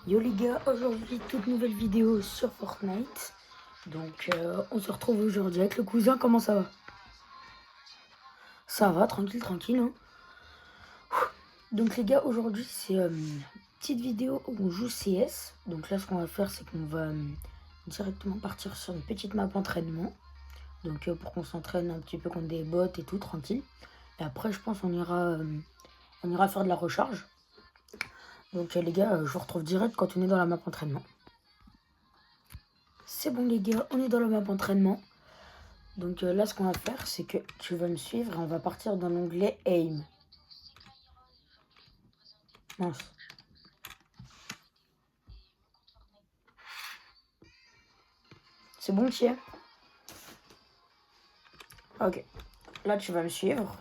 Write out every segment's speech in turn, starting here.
Yo les gars, aujourd'hui toute nouvelle vidéo sur Fortnite. Donc on se retrouve aujourd'hui avec le cousin, comment ça va? Ça va, tranquille, tranquille. Hein. Donc les gars, aujourd'hui c'est une petite vidéo où on joue CS. Donc là ce qu'on va faire c'est qu'on va directement partir sur une petite map entraînement. Donc pour qu'on s'entraîne un petit peu contre des bots et tout, tranquille. Et après je pense on ira faire de la recharge. Donc les gars, je vous retrouve direct quand on est dans la map entraînement. C'est bon les gars, on est dans la map entraînement. Donc là ce qu'on va faire c'est que tu vas me suivre et on va partir dans l'onglet Aim. Mince. C'est bon tu y es? Ok. Là tu vas me suivre.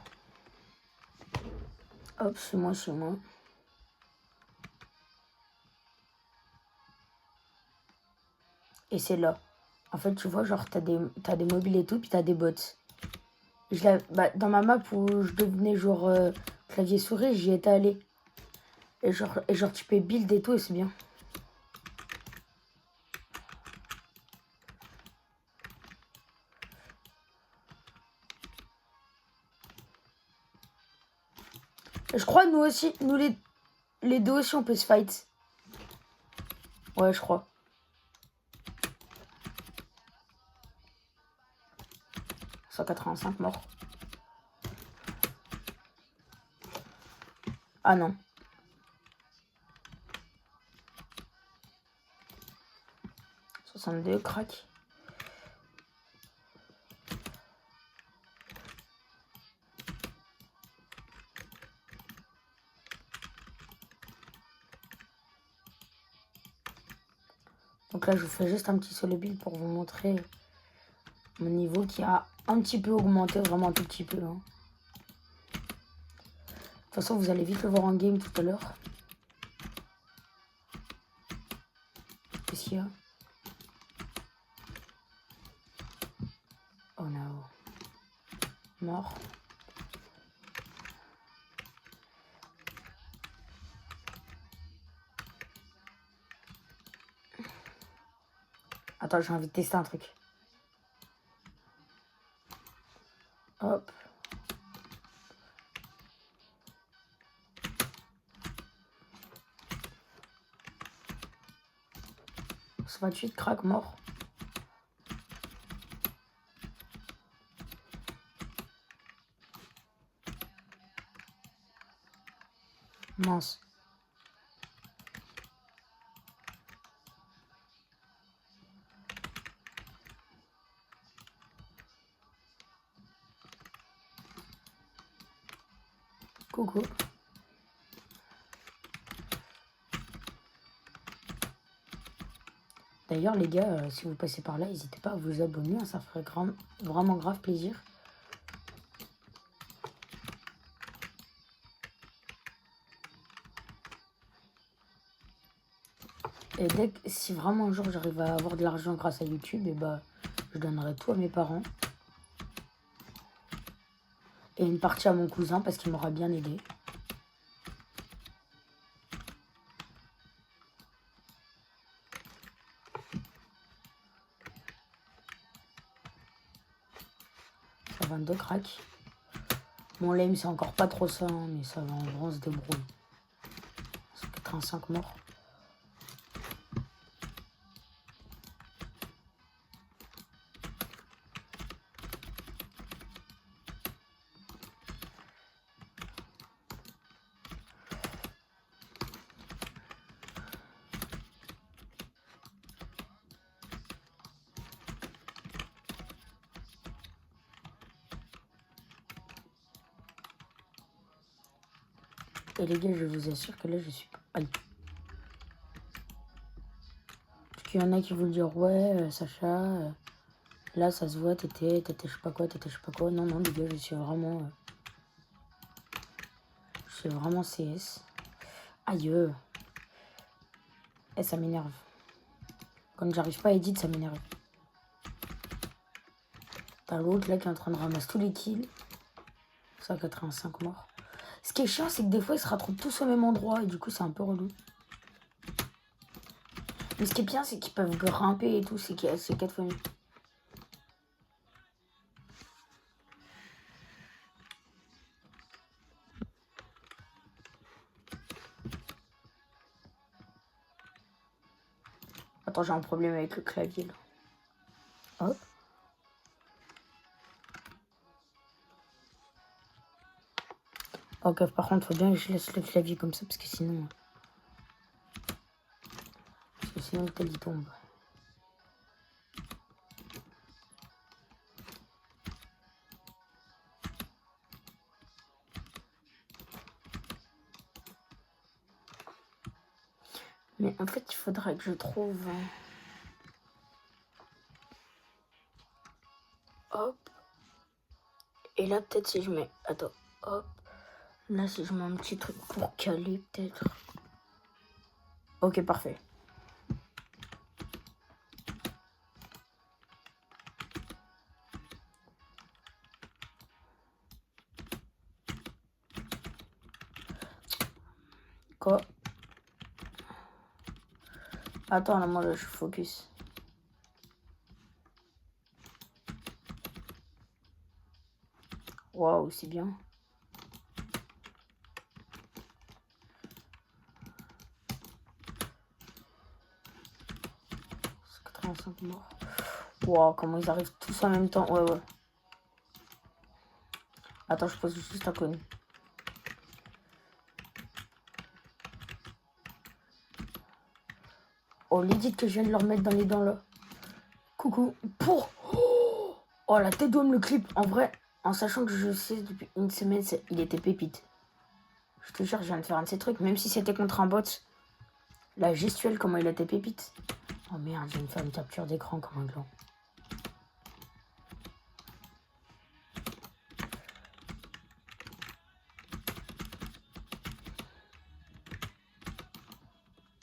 Hop, c'est moi, c'est moi. Et c'est là. En fait tu vois genre t'as des mobiles et tout puis t'as des bots. Dans ma map où je devenais genre clavier souris, j'y étais allé. Et genre tu peux build et tout et c'est bien. Et je crois nous aussi, les deux aussi on peut se fight. Ouais je crois. 185 morts. Ah non. « 62 crack. Donc là, je vous fais juste un petit solo build pour vous montrer mon niveau qui a un petit peu augmenté, vraiment un tout petit peu. Hein. De toute façon, vous allez vite le voir en game tout à l'heure. Qu'est-ce qu'il y a? Oh no. Mort. Attends, j'ai envie de tester un truc. Hop. Ça va 28 crack mort. Mince. Coucou. D'ailleurs, les gars, si vous passez par là, n'hésitez pas à vous abonner. Hein, ça ferait vraiment grave plaisir. Et si vraiment un jour j'arrive à avoir de l'argent grâce à YouTube, et bah, je donnerai tout à mes parents. Et une partie à mon cousin parce qu'il m'aura bien aidé. Ça 22 crack. Mon lame c'est encore pas trop ça, hein, mais ça va en vrai on se débrouille. C'est 85 morts. Et les gars, je vous assure que là, je suis pas... Aïe. Parce qu'il y en a qui vont dire, ouais, Sacha, là, ça se voit, t'étais je sais pas quoi, t'étais je sais pas quoi. Non, non, les gars, je suis vraiment... je suis vraiment CS. Aïe. Et ça m'énerve. Quand j'arrive pas à edit, ça m'énerve. T'as l'autre, là, qui est en train de ramasser tous les kills. 185 morts. Ce qui est chiant, c'est que des fois, ils se retrouvent tous au même endroit. Et du coup, c'est un peu relou. Mais ce qui est bien, c'est qu'ils peuvent grimper et tout, c'est 4 fois mieux. Attends, j'ai un problème avec le clavier là. Hop. Ok, par contre, faut bien que je laisse le clavier comme ça parce que sinon le tel il tombe. Mais en fait, il faudrait que je trouve. Hop. Et là, peut-être si je mets. Attends, hop. Là, si je mets un petit truc pour caler, peut-être. Ok, parfait. Quoi? Attends, là, moi, là, je suis focus. Waouh, c'est bien. C'est 85 morts. Waouh, comment ils arrivent tous en même temps. Ouais. Attends, je pose juste un cône. Oh, l'édit que je viens de leur mettre dans les dents là. Coucou. Pour. Oh, la tête d'homme, le clip. En vrai, en sachant que je sais depuis une semaine, il était pépite. Je te jure, je viens de faire un de ces trucs. Même si c'était contre un bot. La gestuelle, comment il était pépite. Oh merde, je viens de faire une capture d'écran comme un gland.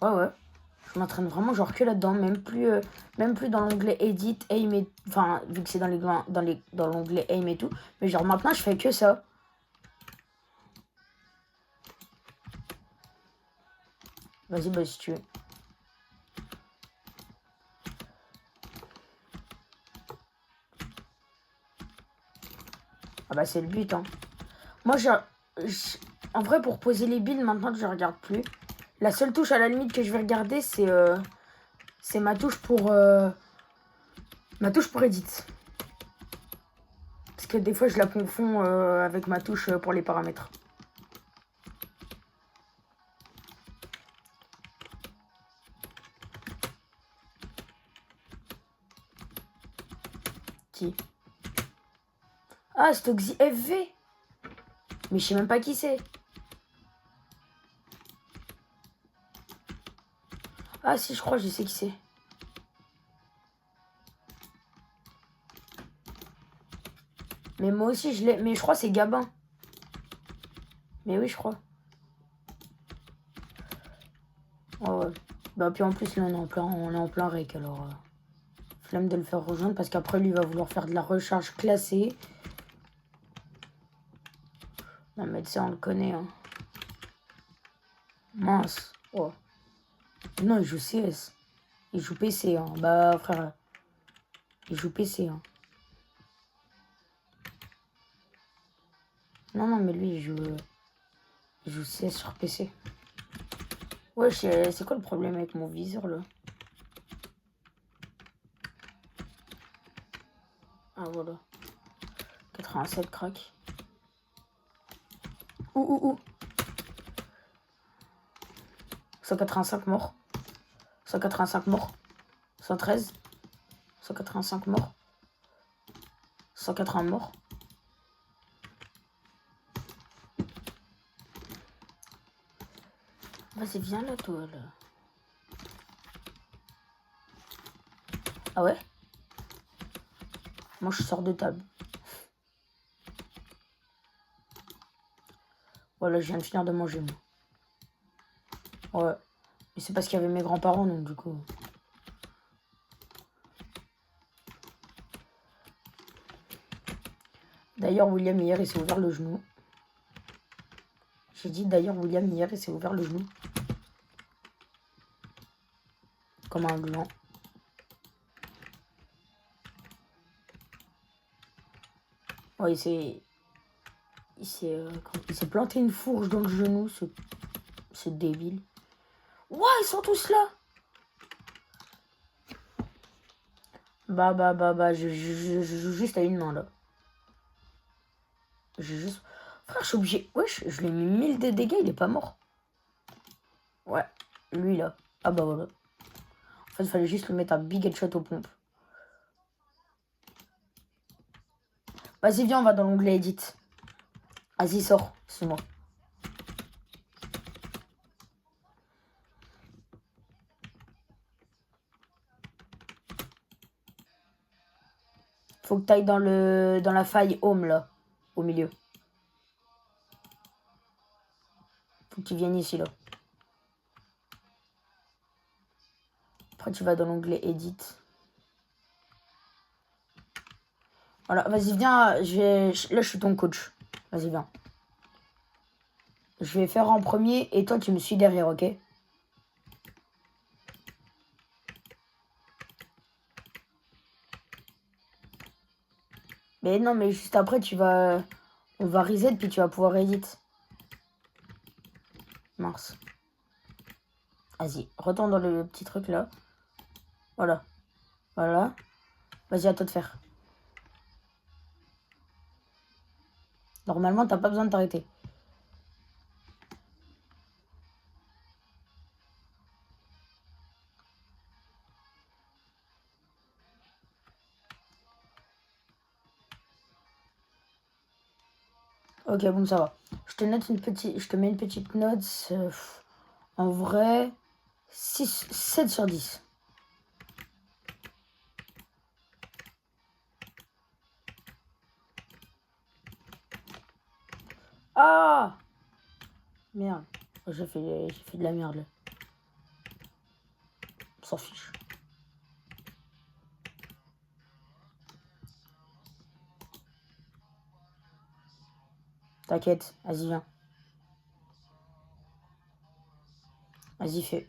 Ouais. Je m'entraîne vraiment genre que là-dedans, même plus dans l'onglet Edit, Aim et... Enfin, vu que c'est dans l'onglet Aim et tout. Mais genre maintenant, je fais que ça. Vas-y, bah si tu veux. Ah bah c'est le but, hein. Moi, en vrai, pour poser les builds, maintenant, je regarde plus. La seule touche à la limite que je vais regarder, c'est ma touche pour edit. Parce que des fois, je la confonds avec ma touche pour les paramètres. Qui? Ah, Stoxy FV. Mais je sais même pas qui c'est. Ah si, je crois que je sais qui c'est. Mais moi aussi, je l'ai. Mais je crois que c'est Gabin. Mais oui, je crois. Ouais. Bah puis en plus, là, on est en plein rec, alors... flemme de le faire rejoindre, parce qu'après, lui, il va vouloir faire de la recharge classée. Non, mais ça, on le connaît, hein. Mince. Oh. Non, il joue CS. Il joue PC, hein. Bah, frère. Il joue PC, hein. Non, mais lui, il joue CS sur PC. Ouais, c'est quoi le problème avec mon viseur, là? Ah, voilà. 87 crack. Ouh. 185 morts. 185 morts. 113. 185 morts. 180 morts. Vas-y, viens là, toi, là. Ah ouais? Moi, je sors de table. Voilà, je viens de finir de manger, moi. Ouais. Mais c'est parce qu'il y avait mes grands-parents, donc du coup... D'ailleurs, William, hier, il s'est ouvert le genou. J'ai dit, d'ailleurs, William, hier, il s'est ouvert le genou. comme un gland. Oh, il s'est planté une fourche dans le genou, ce débile. Ouah, ils sont tous là. Je joue juste à une main, là. Frère, je suis obligé. Wesh, je lui ai mis 1000 de dégâts, il est pas mort. Ouais, lui, là. Ah bah voilà. En fait, il fallait juste lui mettre un big headshot aux pompes. Vas-y, viens, on va dans l'onglet Edit. Vas-y, sors, c'est moi. Faut que t'ailles dans la faille Home, là. Au milieu. Faut que tu viennes ici, là. Après, tu vas dans l'onglet Edit. Voilà, vas-y, viens. Là, je suis ton coach. Vas-y, viens. Je vais faire en premier et toi, tu me suis derrière, ok? Mais non, mais juste après, on va reset, puis tu vas pouvoir edit. Mince. Vas-y, retourne dans le petit truc, là. Voilà. Voilà. Vas-y, à toi de faire. Normalement, t'as pas besoin de t'arrêter. Ok, bon, ça va. Je te mets une petite note. En vrai, 7 sur 10. Ah! Merde. J'ai fait de la merde, là. On s'en fiche. T'inquiète, vas-y, viens. Vas-y, fais.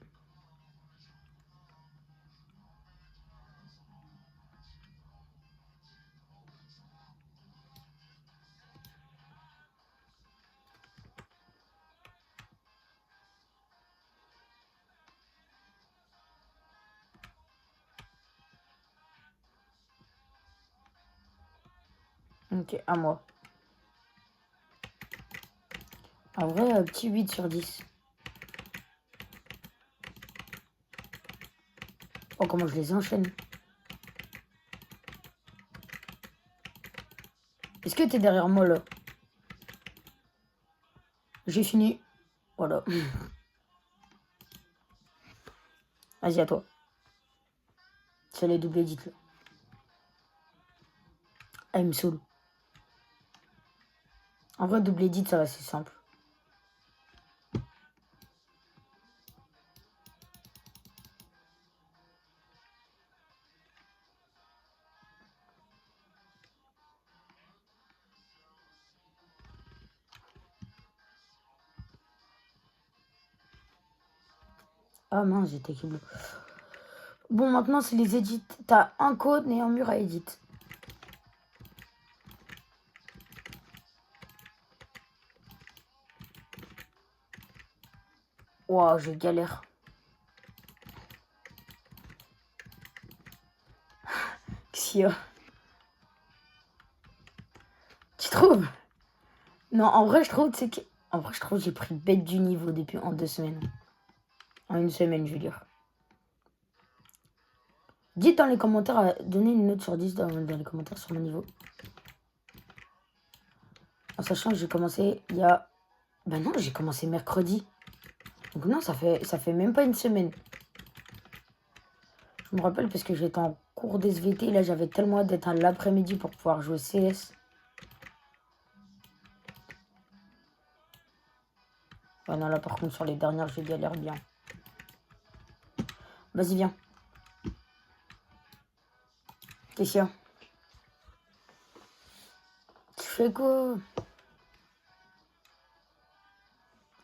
Ok, à moi. En vrai, petit 8 sur 10. Oh, comment je les enchaîne. Est-ce que t'es derrière moi, là? J'ai fini. Voilà. Vas-y, à toi. C'est les doubles edits, là. Ah, il me saoule. En vrai, double edit, ça va, c'est simple. Ah mince, j'étais bleu. Bon, maintenant, c'est les edits. T'as un code et un mur à edit. Waouh, je galère. Xia. Tu trouves? Non, en vrai, je trouve, tu sais que... En vrai, je trouve que j'ai pris bête du niveau depuis en 2 semaines. En une semaine, je veux dire. Dites dans les commentaires, donnez une note sur 10 dans les commentaires sur mon niveau. En sachant que j'ai commencé il y a... Ben non, j'ai commencé mercredi. Donc non, ça fait même pas une semaine. Je me rappelle parce que j'étais en cours d'SVT. Là, j'avais tellement hâte d'être à l'après-midi pour pouvoir jouer CS. Ouais, non, là, par contre, sur les dernières, je galère bien. Vas-y, viens. Qu'est-ce qu'il y a? Tu fais quoi?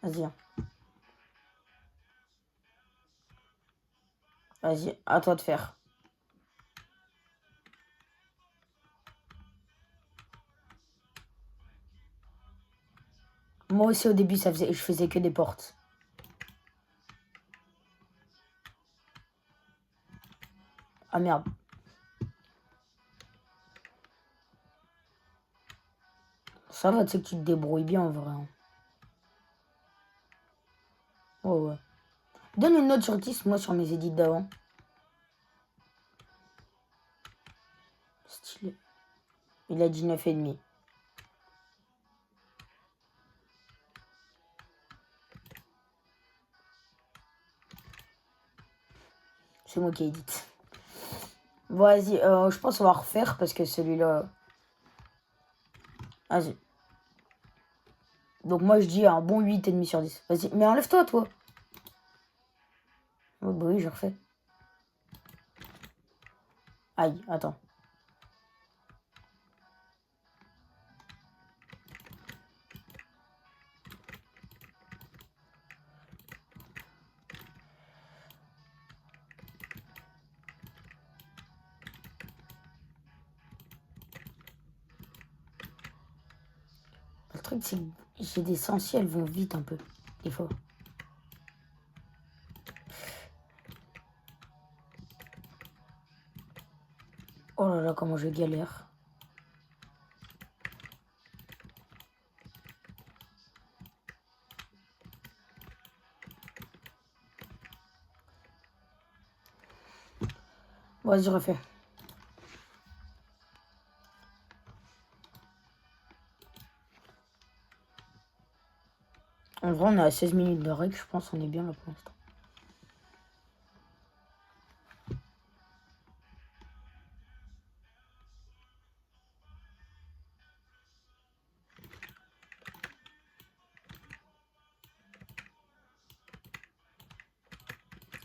Vas-y, viens. Vas-y, à toi de faire. Moi aussi, au début, je faisais que des portes. Ah merde. Ça va, tu sais que tu te débrouilles bien en vrai. Hein. Ouais, ouais. Donne une note sur 10, moi, sur mes édits d'avant. Stylé. Il a dit 9,5. C'est moi qui édite. Vas-y, je pense qu'on va refaire parce que celui-là... Vas-y. Donc moi, je dis un bon 8,5 sur 10. Vas-y, mais enlève-toi, toi. Oh, bah oui, je refais. Aïe, attends. Le truc, c'est que j'ai des sensiels, elles vont vite un peu. Des fois. Oh là là, comment je galère. Vas-y, refais. En vrai, on est à 16 minutes de règle, je pense qu'on est bien là pour l'instant.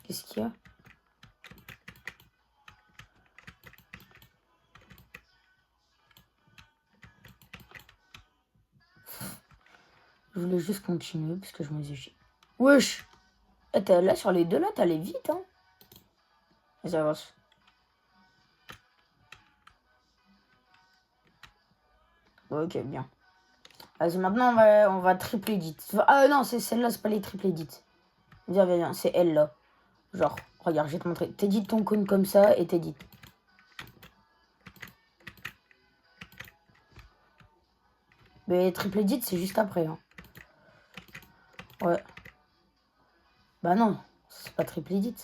Qu'est-ce qu'il y a? Je voulais juste continuer parce que je me disais chier. Wesh! Là, sur les deux là, t'allais vite, hein? Vas-y, avance. Ok, bien. Vas-y, maintenant, on va triple edit. Ah non, c'est celle-là, c'est pas les triple edit. Viens, viens, viens, c'est elle, là. Genre, regarde, je vais te montrer. T'édites ton cône comme ça et t'édites. Mais triple edit, c'est juste après, hein. Ouais. Bah non, c'est pas triple edit.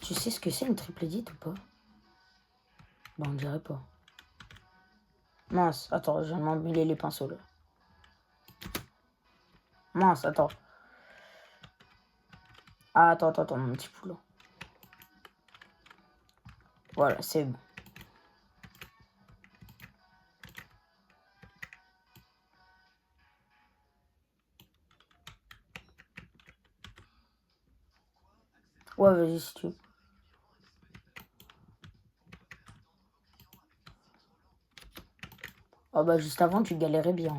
Tu sais ce que c'est une triple edit ou pas? Bah on dirait pas. Mince, attends, je viens de m'emmêler les pinceaux, là. Mince, attends. Ah, attends, mon petit poulot. Voilà, c'est bon. Ouais, vas-y, si tu veux. Ah bah juste avant, tu galérais bien. Hein.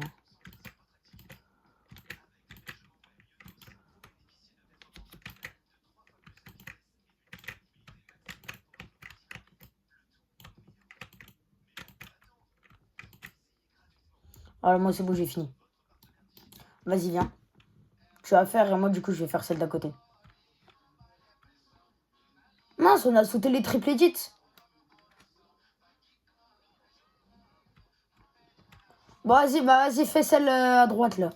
Alors moi, c'est bon, j'ai fini. Vas-y, viens. Tu vas faire et moi, du coup, je vais faire celle d'à côté. Mince, on a sauté les triple edits. Bon, vas-y, bah vas-y, fais celle à droite, là.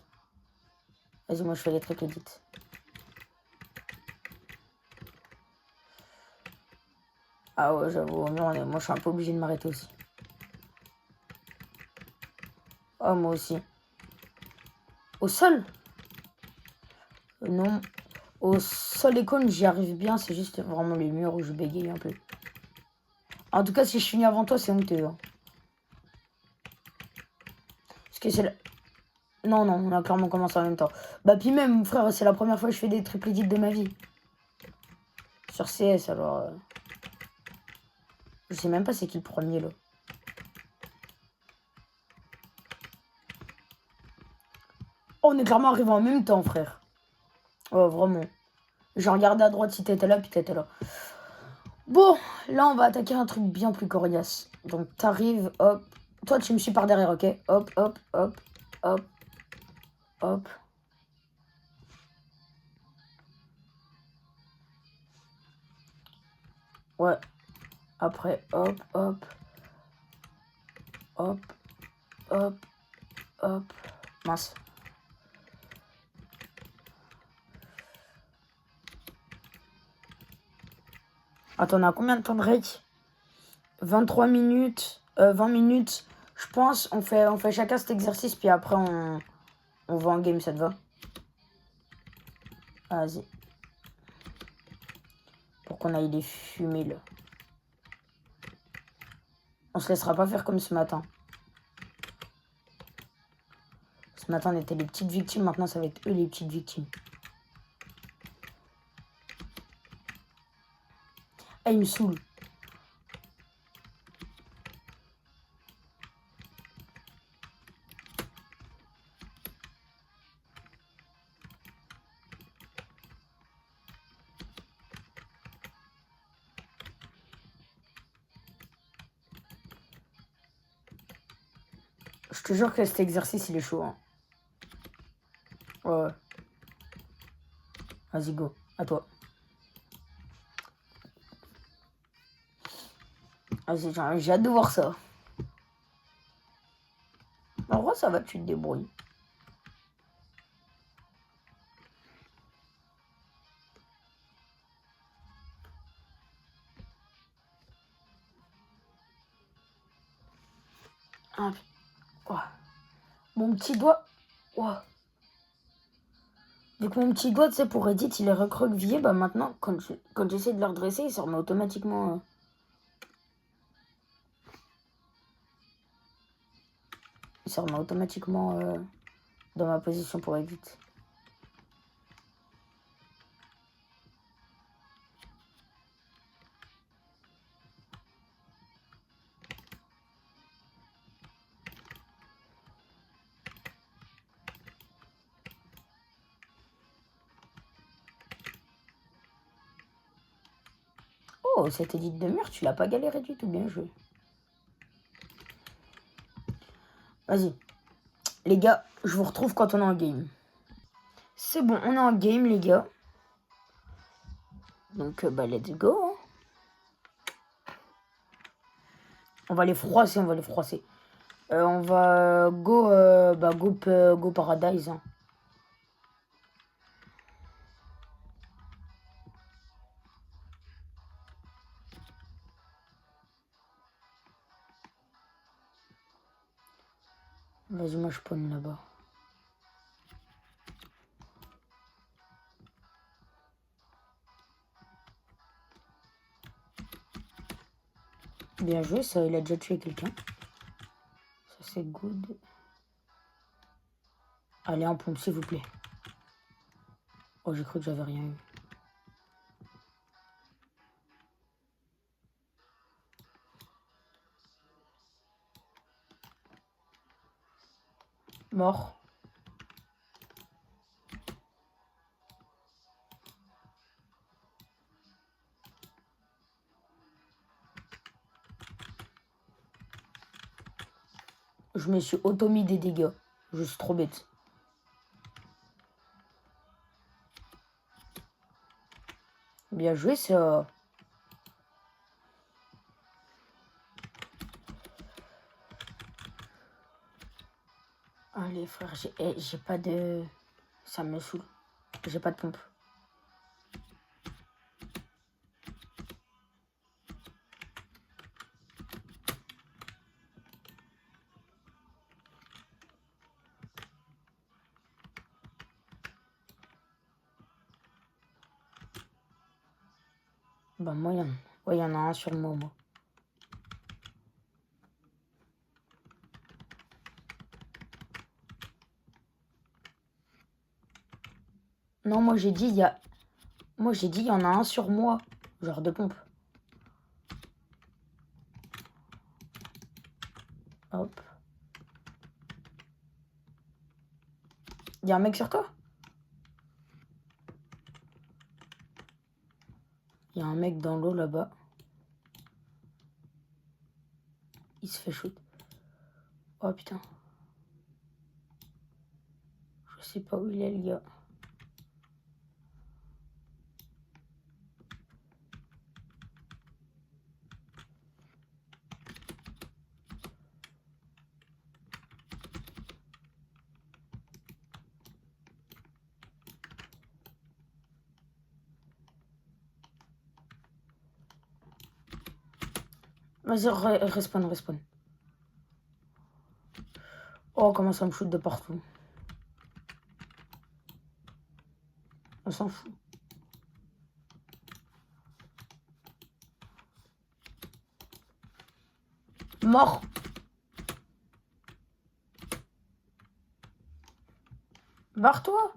Vas-y, moi, je fais les triple edits. Ah ouais, j'avoue, moi, je suis un peu obligé de m'arrêter aussi. Oh, moi aussi. Au sol? Non. Au sol icône, j'y arrive bien, c'est juste vraiment les murs où je bégaye un peu. En tout cas, si je finis avant toi, c'est honteux. Hein. Parce que c'est la... Non, non, on a clairement commencé en même temps. Bah, puis même, frère, c'est la première fois que je fais des triple edits de ma vie. Sur CS, alors... Je sais même pas c'est qui le premier, là. Oh, on est clairement arrivé en même temps, frère. Oh, vraiment. Je regardais à droite si t'étais là, puis t'étais là. Bon, là, on va attaquer un truc bien plus coriace. Donc, t'arrives, hop. Toi, tu me suis par derrière, ok? Hop, hop, hop, hop, hop. Ouais. Après, hop, hop. Hop, hop, hop. Mince. Attends, on a combien de temps de rake? 23 minutes, 20 minutes. Je pense, on fait chacun cet exercice, puis après, on va en game, ça te va? Vas-y. Pour qu'on aille les fumer, là. On se laissera pas faire comme ce matin. Ce matin, on était les petites victimes. Maintenant, ça va être eux les petites victimes. Ah, il me saoule. Je te jure que cet exercice, il est chaud. Hein. Ouais. Vas-y, go. À toi. Vas-y, j'ai hâte de voir ça. En vrai, ça va, tu te débrouilles. Ah, oh. Mon petit doigt. Oh. Vu que mon petit doigt, tu sais, pour Edit, il est recroquevillé, bah maintenant, quand j'essaie de le redresser, il se remet automatiquement. Il se remet automatiquement dans ma position pour Edit. Oh, cet Edit de mur, tu l'as pas galéré du tout, bien joué. Vas-y. Les gars, je vous retrouve quand on est en game. C'est bon, on est en game, les gars. Donc, bah, let's go. Hein. On va les froisser, on va les froisser. On va go Paradise. Hein. Vas-y, moi je spawn là-bas. Bien joué, ça, il a déjà tué quelqu'un. Ça, c'est good. Allez, en pompe, s'il vous plaît. Oh, j'ai cru que j'avais rien eu. Mort. Je me suis auto-mis des dégâts. Je suis trop bête. Bien joué, ça. Allez, frère, j'ai pas de... Ça me saoule. J'ai pas de pompe. Bah, moi, il y en a un sur moi. Non, moi, j'ai dit, il y a... Moi, j'ai dit, il y en a un sur moi. Genre de pompe. Hop. Il y a un mec sur toi? Il y a un mec dans l'eau là-bas. Il se fait shoot. Oh putain. Je sais pas où il est, le gars. Vas-y, respawn. Oh, comment ça me shoot de partout. On s'en fout. Mort. Barre-toi.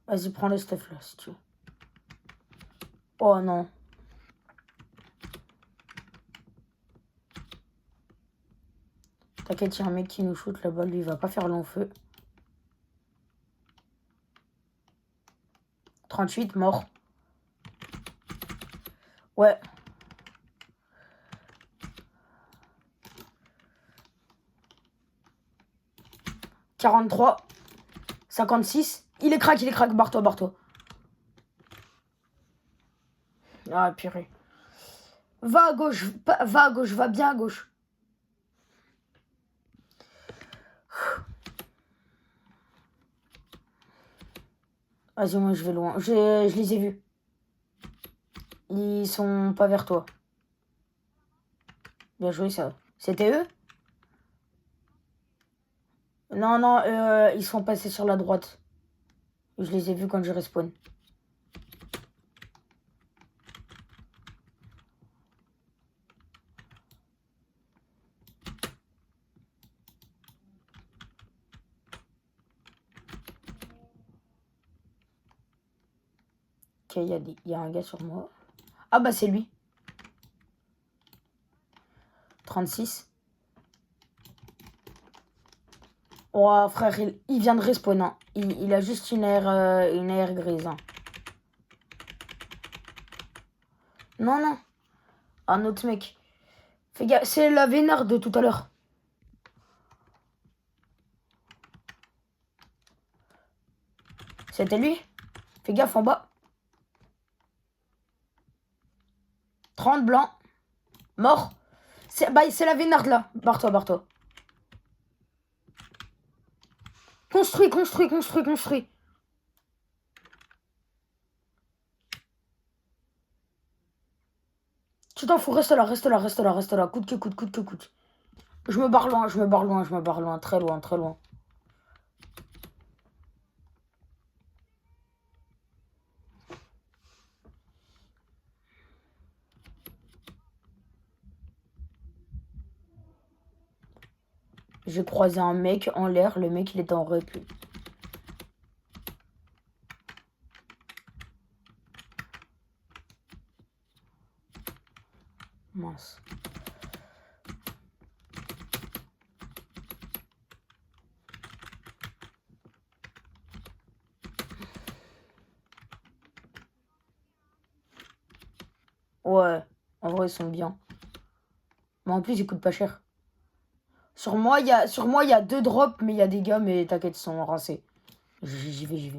Vas-y, prends le stuff là, si tu veux. Oh non. T'inquiète, il y a un mec qui nous shoot là-bas, lui, il va pas faire long feu. 38, mort. Ouais. « 43. 56. Il est crack. Barre-toi. Ah, purée. Va à gauche, va bien à gauche. Vas-y, moi, je vais loin. Je les ai vus. Ils sont pas vers toi. Bien joué, ça. C'était eux? Non, ils sont passés sur la droite. Je les ai vus quand je respawn. Ok, il y a un gars sur moi. Ah bah c'est lui. 36. Oh frère, il vient de respawn. Hein. Il a juste une air grise. Hein. Non. Un autre mec. Fais gaffe, c'est la vénard de tout à l'heure. C'était lui. Fais gaffe en bas. 30 blanc. Mort. C'est la vénarde là. Barre-toi. Construis. Tu t'en fous, reste là. Coûte que coûte. Je me barre loin. Très loin. J'ai croisé un mec en l'air. Le mec, il était en recul. Mince. Ouais, en vrai, ils sont bien. Mais en plus, ils coûtent pas cher. Sur moi, il y a 2 drops, mais il y a des gars, mais t'inquiète, ils sont rincés. J'y vais.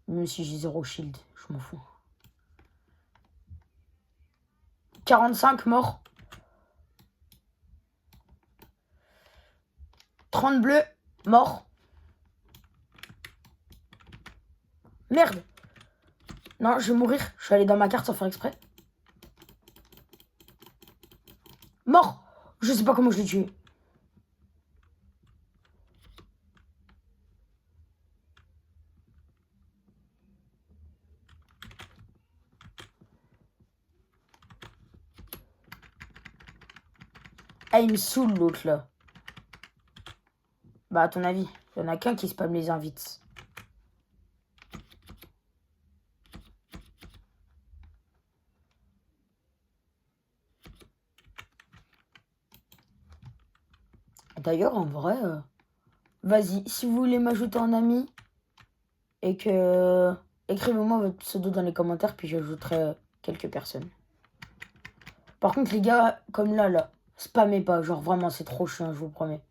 Même si j'ai 0 shield, je m'en fous. 45 morts. 30 bleus, morts. Merde. Non, je vais mourir. Je suis allé dans ma carte sans faire exprès. Mort. Je sais pas comment je l'ai tué. Ah, il me saoule l'autre là. Bah, à ton avis, il y en a qu'un qui spam les invites. D'ailleurs, en vrai, vas-y, si vous voulez m'ajouter en ami et que... Écrivez-moi votre pseudo dans les commentaires, puis j'ajouterai quelques personnes. Par contre, les gars, comme là, spammez pas. Genre, vraiment, c'est trop chiant, je vous promets.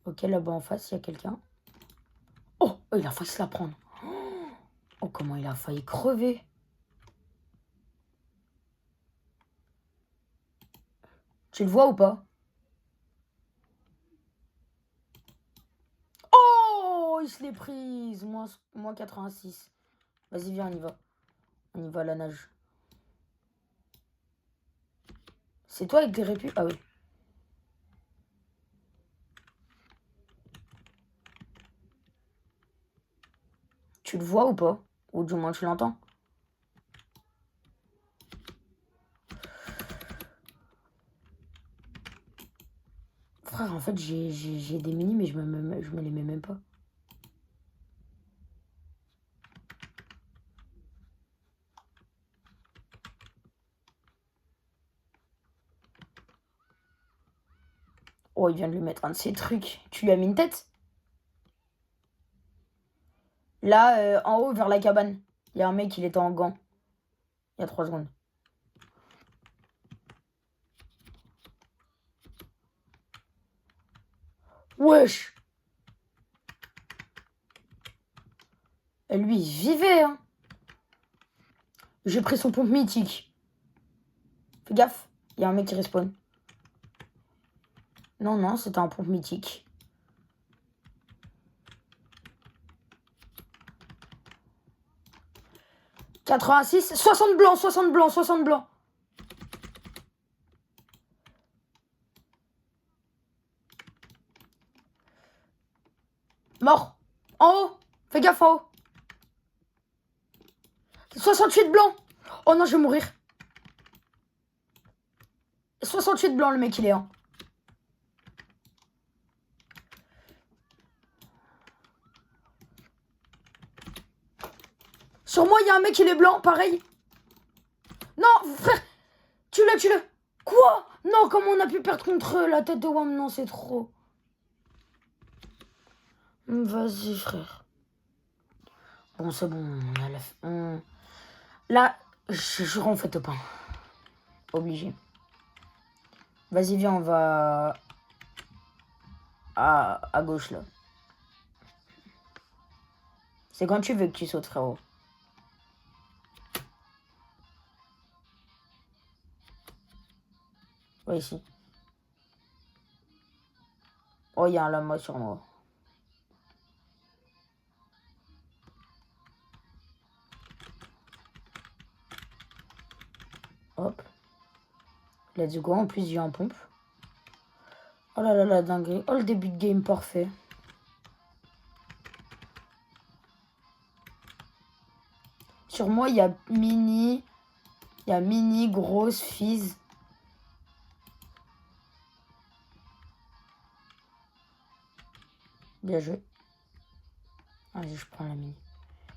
Ok, là-bas en face, il y a quelqu'un. Oh, il a failli se la prendre. Oh, comment il a failli crever. Tu le vois ou pas? Oh, il se l'est prise. Moins 86. Vas-y, viens, on y va. On y va à la nage. C'est toi avec tes répus? Ah oui. Tu le vois ou pas? Ou du moins tu l'entends? Frère, en fait, j'ai des mini, mais je me les mets même pas. Oh, il vient de lui mettre un de ses trucs. Tu lui as mis une tête? Là, en haut, vers la cabane. Il y a un mec, il était en gants. Il y a 3 secondes. Wesh! Et lui, il vivait, hein. J'ai pris son pompe mythique. Fais gaffe, il y a un mec qui respawn. Non, c'était un pompe mythique. « 86, 60 blancs, 60 blancs, 60 blancs. » Mort. En haut. Fais gaffe en haut. 68 blancs. Oh non, je vais mourir. 68 blancs, le mec, il est en. Sur moi, il y a un mec, il est blanc, pareil. Non, frère. Tue-le. Quoi? Non, comment on a pu perdre contre la tête de Wam? Non, c'est trop. Vas-y, frère. Bon, c'est bon, on a la... Là, je jure, on fait top 1. Obligé. Vas-y, viens, on va... À gauche, là. C'est quand tu veux que tu sautes, frérot. Ouais, ici. Oh, il y a un lama sur moi. Hop. Let's go. En plus, j'ai un pompe. Oh là là là, dinguerie. Oh, le début de game parfait. Sur moi, il y a mini. Il y a mini, grosse, fizz. Bien joué. Vas-y, je prends la mini.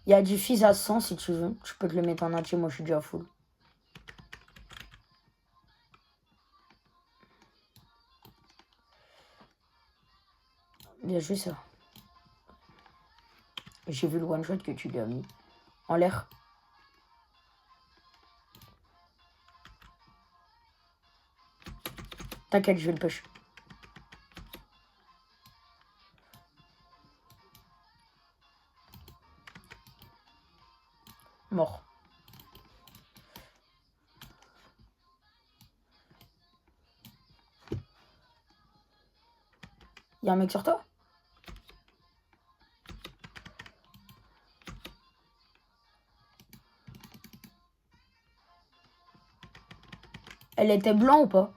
Il y a du fizz à 100 si tu veux. Tu peux te le mettre en entier. Moi, je suis déjà full. Bien joué, ça. J'ai vu le one shot que tu lui as mis. En l'air. T'inquiète, je vais le push. Mort. Il y a un mec sur toi? Elle était blanc ou pas?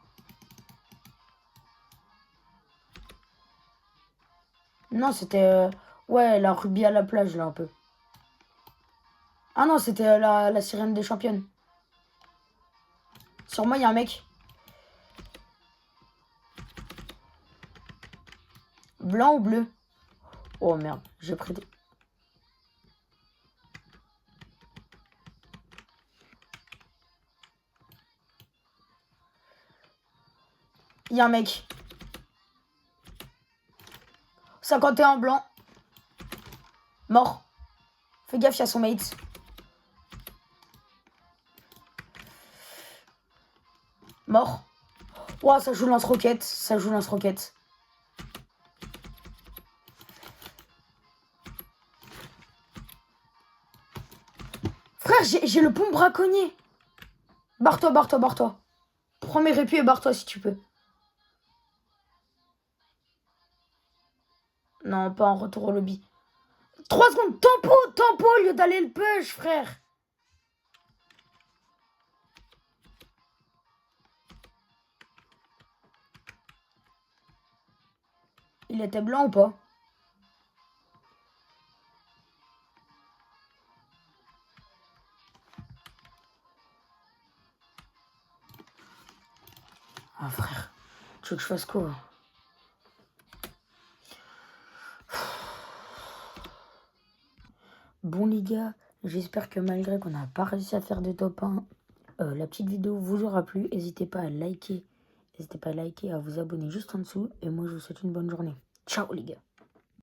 Non, c'était... Ouais, la rubis à la plage, là, un peu. Ah non, c'était la sirène des championnes. Sur moi, il y a un mec. Blanc ou bleu? Oh merde, j'ai pris des... Il y a un mec. 51 blanc. Mort. Fais gaffe, il y a son mate. Mort. Ouah, ça joue lance-roquette. Ça joue lance-roquette. Frère, j'ai le pont braconnier. Barre-toi, barre-toi, barre-toi. Prends mes répus et barre-toi si tu peux. Non, pas en retour au lobby. 3 secondes, tempo au lieu d'aller le push, frère. Il était blanc ou pas? Ah frère, tu veux que je fasse quoi? Bon les gars, j'espère que malgré qu'on n'a pas réussi à faire de top 1, la petite vidéo vous aura plu. N'hésitez pas à liker, à vous abonner juste en dessous. Et moi je vous souhaite une bonne journée. Ciao les gars.